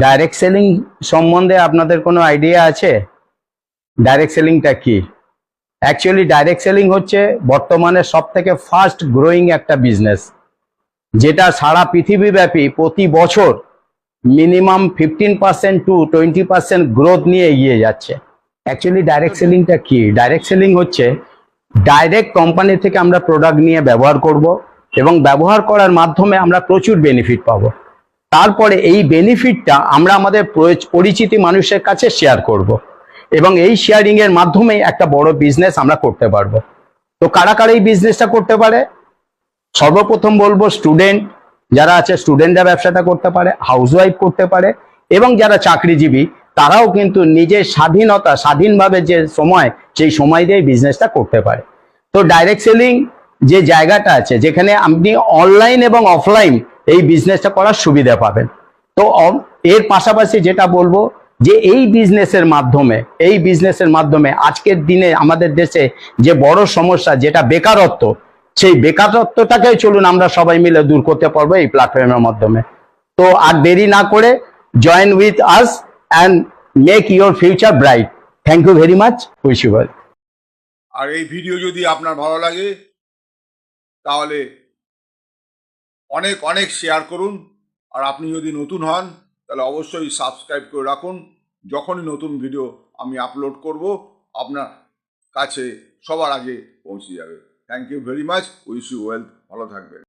Direct selling সম্বন্ধে আপনাদের কোনো আইডিয়া আছে? ডাইরেক্ট সেলিংটা কি? অ্যাকচুয়ালি ডাইরেক্ট সেলিং হচ্ছে বর্তমানে সব থেকে ফাস্ট গ্রোয়িং একটা বিজনেস, যেটা সারা পৃথিবীব্যাপী প্রতি বছর মিনিমাম 15% টু 20% গ্রোথ নিয়ে এগিয়ে যাচ্ছে। অ্যাকচুয়ালি ডাইরেক্ট সেলিংটা কি? ডাইরেক্ট সেলিং হচ্ছে ডাইরেক্ট কোম্পানি থেকে আমরা প্রোডাক্ট নিয়ে ব্যবহার করব এবং ব্যবহার করার মাধ্যমে আমরা প্রচুর বেনিফিট পাবো। তারপরে এই বেনিফিটটা আমরা আমাদের পরিচিত মানুষের কাছে শেয়ার করব এবং এই শেয়ারিং এর মাধ্যমেই একটা বড় বিজনেস আমরা করতে পারবো। তো কারা কারা এই বিজনেসটা করতে পারে? সর্বপ্রথম বলবো স্টুডেন্ট যারা আছে, স্টুডেন্টরা ব্যবসাটা করতে পারে, হাউসওয়াইফ করতে পারে, এবং যারা চাকরিজীবী তারাও কিন্তু নিজের স্বাধীনভাবে যে সময়, সেই সময় দিয়ে বিজনেসটা করতে পারে। তো ডাইরেক্ট সেলিং যে জায়গাটা আছে, যেখানে আপনি অনলাইন এবং অফলাইন এই বিজনেসটা করার সুবিধা পাবেন। তো এর পাশাপাশি যেটা বলবো যে এই বিজনেসের মাধ্যমে আজকের দিনে আমাদের দেশে যে বড় সমস্যা, যেটা বেকারত্ব, সেই বেকারত্বটাকে চলুন আমরা সবাই মিলে দূর করতে পারবো এই প্ল্যাটফর্মের মাধ্যমে। তো আর দেরি না করে join with us and make your future bright. Thank you very much. Wish you well. আর এই ভিডিও যদি আপনার ভালো লাগে তাহলে অনেক অনেক শেয়ার করুন। আর আপনি যদি নতুন হন তাহলে অবশ্যই সাবস্ক্রাইব করে রাখুন। যখনই নতুন ভিডিও আমি আপলোড করব আপনার কাছে সবার আগে পৌঁছে যাবে। Thank you very much. Wish you wealth. ভালো থাকবেন।